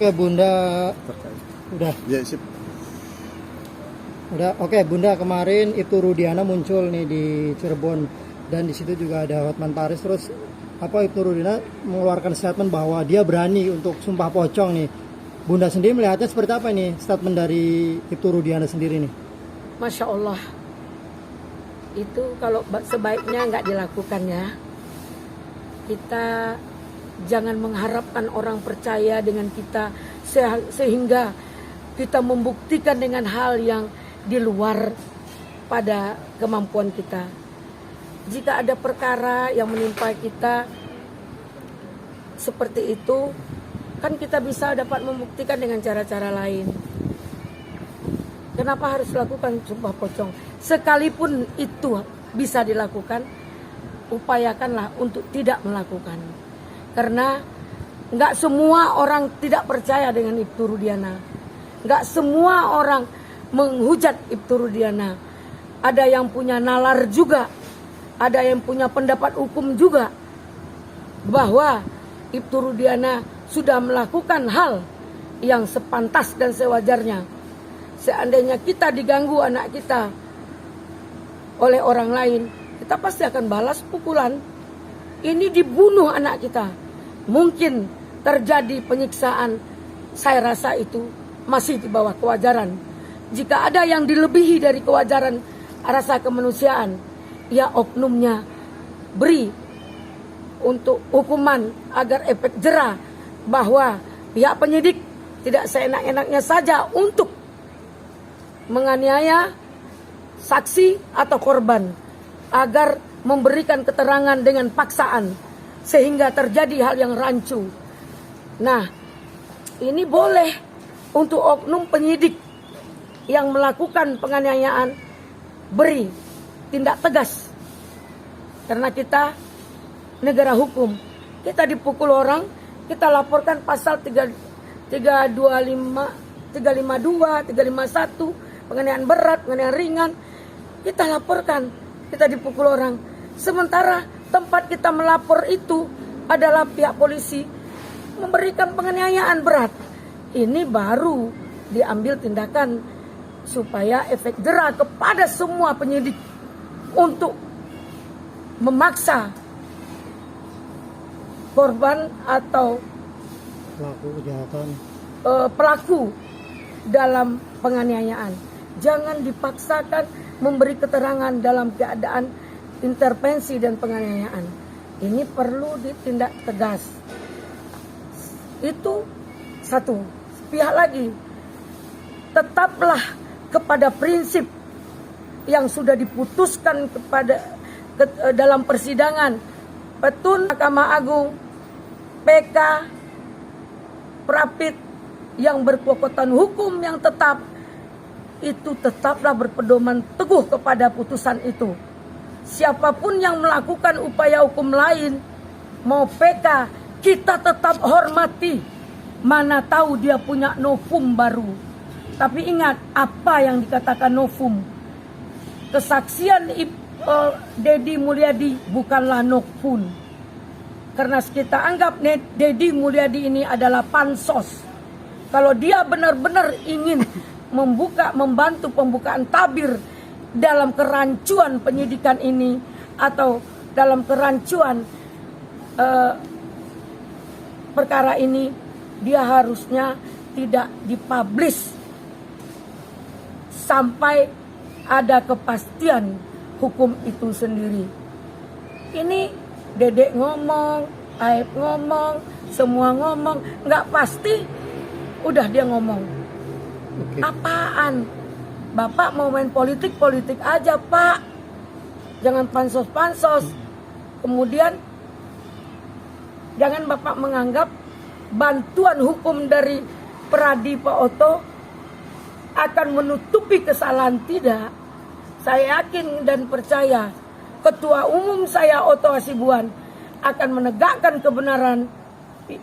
Oke Bunda, terkait. udah. Ya, sip. Udah, oke Bunda, kemarin Ibtu Rudiana muncul nih di Cirebon dan di situ juga ada Hotman Paris. Terus Ibtu Rudiana mengeluarkan statement bahwa dia berani untuk sumpah pocong nih. Bunda sendiri melihatnya seperti apa nih statement dari Ibtu Rudiana sendiri nih? Masya Allah, itu kalau sebaiknya nggak dilakukan ya. Kita jangan mengharapkan orang percaya dengan kita sehingga kita membuktikan dengan hal yang di luar pada kemampuan kita. Jika ada perkara yang menimpa kita seperti itu, kan kita bisa dapat membuktikan dengan cara-cara lain. Kenapa harus lakukan sumpah pocong? Sekalipun itu bisa dilakukan, upayakanlah untuk tidak melakukan. Karena nggak semua orang tidak percaya dengan Ibtu Rudiana. Nggak semua orang menghujat Ibtu Rudiana. Ada yang punya nalar juga. Ada yang punya pendapat hukum juga. Bahwa Ibtu Rudiana sudah melakukan hal yang sepantas dan sewajarnya. Seandainya kita diganggu anak kita oleh orang lain, kita pasti akan balas pukulan. Ini dibunuh anak kita. Mungkin terjadi penyiksaan, saya rasa itu masih di bawah kewajaran. Jika ada yang dilebihi dari kewajaran rasa kemanusiaan, ya oknumnya beri untuk hukuman agar efek jera, bahwa pihak penyidik tidak seenak-enaknya saja untuk menganiaya saksi atau korban, agar memberikan keterangan dengan paksaan sehingga terjadi hal yang rancu. Nah, ini boleh untuk oknum penyidik yang melakukan penganiayaan, beri tindak tegas. Karena kita negara hukum. Kita dipukul orang, kita laporkan pasal 325, 352, 351, penganiayaan berat, penganiayaan ringan. Kita laporkan, kita dipukul orang. Sementara tempat kita melapor itu adalah pihak polisi memberikan penganiayaan berat. Ini baru diambil tindakan supaya efek jera kepada semua penyidik untuk memaksa korban atau Pelaku kejahatan. Pelaku dalam penganiayaan. Jangan dipaksakan memberi keterangan dalam keadaan intervensi dan penganiayaan. Ini perlu ditindak tegas. Itu satu. Pihak lagi, tetaplah kepada prinsip yang sudah diputuskan dalam persidangan. Petun Mahkamah Agung, PK, Prapit yang berkekuatan hukum yang tetap, itu tetaplah berpedoman teguh kepada putusan itu. Siapapun yang melakukan upaya hukum lain, mau PK, kita tetap hormati. Mana tahu dia punya novum baru. Tapi ingat apa yang dikatakan novum. Kesaksian Deddy Mulyadi bukanlah novum. Karena kita anggap Deddy Mulyadi ini adalah pansos. Kalau dia benar-benar ingin membantu pembukaan tabir dalam kerancuan penyidikan ini, atau dalam kerancuan perkara ini, dia harusnya tidak dipublish sampai ada kepastian hukum itu sendiri. Ini Dedek ngomong, Aib ngomong, semua ngomong, nggak pasti udah dia ngomong. Oke. Apaan? Bapak mau main politik aja, Pak. Jangan pansos-pansos. Kemudian jangan Bapak menganggap bantuan hukum dari Pradi Pak Oto akan menutupi kesalahan. Tidak. Saya yakin dan percaya Ketua Umum saya Oto Hasibuan akan menegakkan kebenaran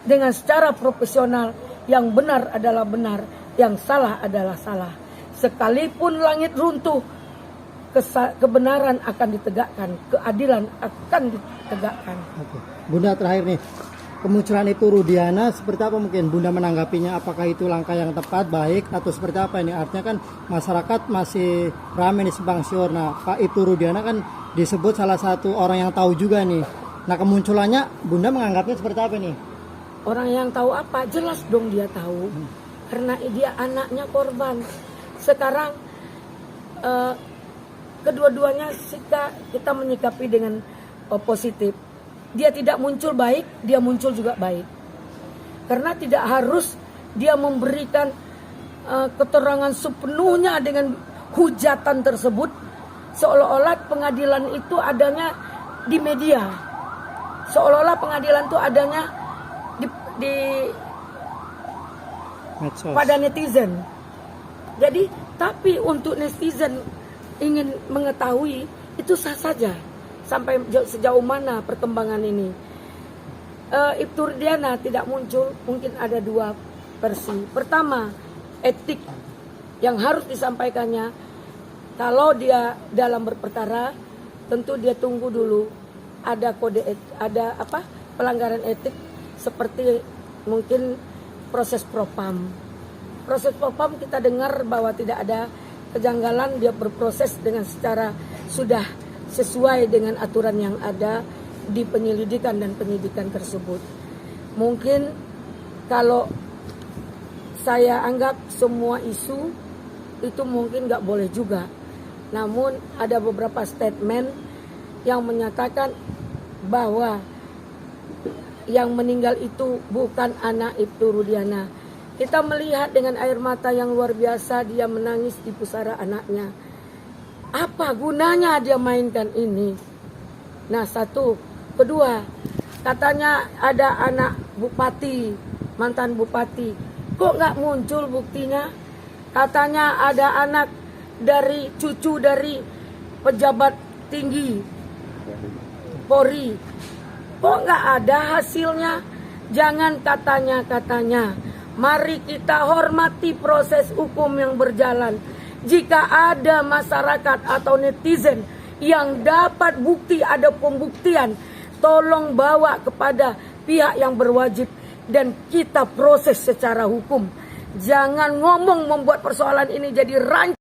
dengan secara profesional. Yang benar adalah benar, yang salah adalah salah. Sekalipun langit runtuh, kebenaran akan ditegakkan, keadilan akan ditegakkan. Oke. Bunda terakhir nih, kemunculan itu Rudiana seperti apa mungkin Bunda menanggapinya? Apakah itu langkah yang tepat, baik, atau seperti apa ini? Artinya kan masyarakat masih ramai nih simpang siur. Nah, Pak itu Rudiana kan disebut salah satu orang yang tahu juga nih. Nah, kemunculannya Bunda menganggapnya seperti apa nih? Orang yang tahu apa? Jelas dong dia tahu. Karena dia anaknya korban. Sekarang kedua-duanya kita menyikapi dengan positif. Dia tidak muncul baik, dia muncul juga baik. Karena tidak harus dia memberikan keterangan sepenuhnya dengan hujatan tersebut, seolah-olah pengadilan itu adanya di media, seolah-olah pengadilan itu adanya di Medsos. pada netizen. Jadi, tapi untuk netizen ingin mengetahui itu sah saja. Sampai sejauh mana perkembangan ini. Ibtu Rudiana tidak muncul, mungkin ada dua versi. Pertama, etik yang harus disampaikannya. Kalau dia dalam berperkara, tentu dia tunggu dulu ada kode ada pelanggaran etik seperti mungkin proses propam. Proses propam kita dengar bahwa tidak ada kejanggalan, dia berproses dengan secara sudah sesuai dengan aturan yang ada di penyelidikan dan penyidikan tersebut. Mungkin kalau saya anggap semua isu itu mungkin nggak boleh juga. Namun ada beberapa statement yang menyatakan bahwa yang meninggal itu bukan anak Ibtu Rudiana. Kita melihat dengan air mata yang luar biasa dia menangis di pusara anaknya. Apa gunanya dia mainkan ini? Nah, satu. Kedua, katanya ada anak bupati, mantan bupati. Kok nggak muncul buktinya? Katanya ada anak dari cucu dari pejabat tinggi Polri. Kok nggak ada hasilnya? Jangan katanya. Mari kita hormati proses hukum yang berjalan. Jika ada masyarakat atau netizen yang dapat bukti, ada pembuktian, tolong bawa kepada pihak yang berwajib dan kita proses secara hukum. Jangan ngomong membuat persoalan ini jadi rancu.